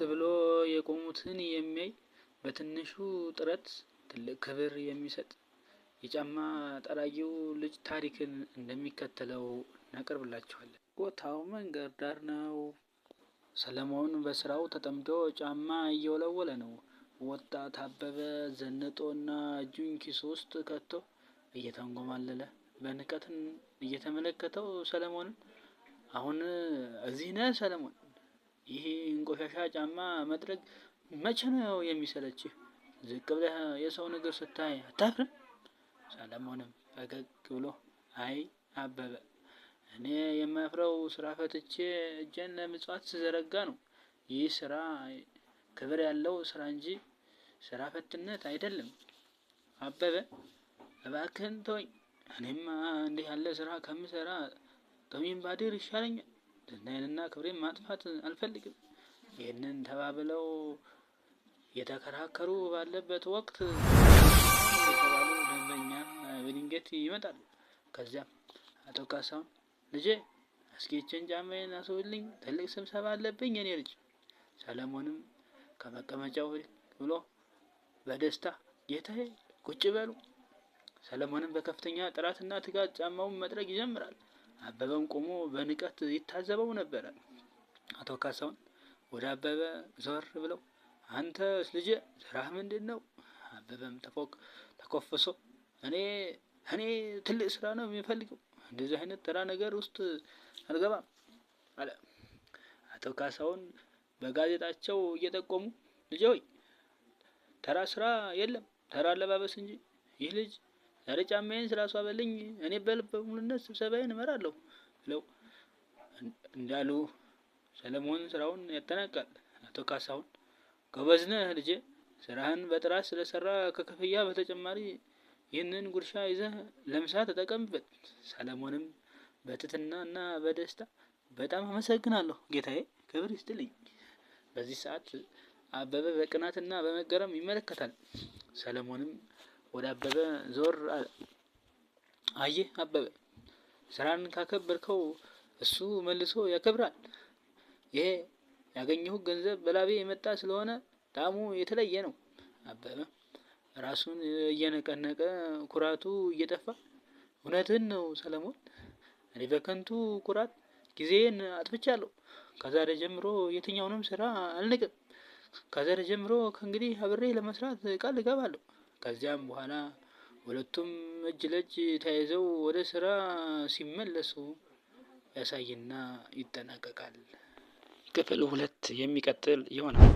ብሎ የቆሙትን የሚያይ በትንሹ ጥረት ትልቅ ክብር የሚሰጥ የጫማ ጠራጊው ልጅ ታሪክን እንደሚከተለው እናቀርብላችኋለን። ቦታው መንገድ ዳር ነው። ሰለሞን በስራው ተጠምዶ ጫማ እየወለወለ ነው። ወጣት አበበ ዘንጦና እጁን ኪሱ ውስጥ ከቶ እየተንጎማለለ በንቀት እየተመለከተው ሰለሞንን፣ አሁን እዚህ ነህ ሰለሞን? ይሄ ቆሻሻ ጫማ መጥረግ መቼ ነው የሚሰለችህ? ዝቅ ብለህ የሰውን እግር ስታይ አታፍርም? ሰለሞንም ፈገግ ብሎ አይ አበበ፣ እኔ የማፍረው ስራ ፈትቼ እጄን ለምጽዋት ስዘረጋ ነው። ይህ ስራ ክብር ያለው ስራ እንጂ ስራ ፈትነት አይደለም። አበበ እባክህን ተወኝ፣ እኔማ እንዲህ ያለ ስራ ከምሰራ ጦሜን ባድር ይሻለኛል። ዝናዬንና ክብሬን ማጥፋት አልፈልግም። ይህንን ተባብለው የተከራከሩ ባለበት ወቅት የተባሉ ደንበኛ በድንገት ይመጣሉ። ከዚያም አቶ ካሳሁን ልጄ እስኪ ይህችን ጫማዬን አስውልኝ፣ ትልቅ ስብሰባ አለብኝ የኔ ልጅ። ሰለሞንም ከመቀመጫው ብሎ በደስታ ጌታዬ ቁጭ በሉ። ሰለሞንም በከፍተኛ ጥራትና ትጋት ጫማውን መጥረግ ይጀምራል። አበበም ቆሞ በንቀት ይታዘበው ነበር። አቶ ካሳሁን ወደ አበበ ዞር ብለው አንተስ ልጄ ስራህ ምንድነው? አበበም ተኮፍሶ እኔ ትልቅ ስራ ነው የሚፈልገው፣ እንደዚህ አይነት ተራ ነገር ውስጥ አልገባም አለ። አቶ ካሳሁን በጋዜጣቸው እየጠቆሙ ልጄ ሆይ ተራ ስራ የለም ተራ አለባበስ እንጂ። ይህ ልጅ ዛሬ ጫማዬን ስላስዋበልኝ እኔ በልበ ሙሉነት ስብሰባዬን እመራለሁ ብለው እንዳሉ ሰለሞን ስራውን ያጠናቅቃል። አቶ ካሳሁን ጎበዝ ነህ ልጄ፣ ስራህን በጥራት ስለሰራ ከክፍያ በተጨማሪ ይህንን ጉርሻ ይዘህ ለምሳ ተጠቀምበት። ሰለሞንም በትህትናና በደስታ በጣም አመሰግናለሁ ጌታዬ፣ ክብር ይስጥልኝ። በዚህ ሰዓት አበበ በቅናትና በመገረም ይመለከታል። ሰለሞንም ወደ አበበ ዞር አለ። አየህ አበበ፣ ስራን ካከበርከው እሱ መልሶ ያከብራል። ይሄ ያገኘሁት ገንዘብ በላቤ የመጣ ስለሆነ ጣዕሙ የተለየ ነው። አበበ ራሱን እየነቀነቀ ኩራቱ እየጠፋ እውነትህን ነው ሰለሞን፣ እኔ በከንቱ ኩራት ጊዜን አጥፍቻለሁ። ከዛሬ ጀምሮ የትኛውንም ስራ አልንቅም። ከዛሬ ጀምሮ ከእንግዲህ አብሬ ለመስራት ቃል እገባለሁ። ከዚያም በኋላ ሁለቱም እጅ ለእጅ ተያይዘው ወደ ስራ ሲመለሱ ያሳይና ይጠናቀቃል። ክፍል 2 የሚቀጥል ይሆናል።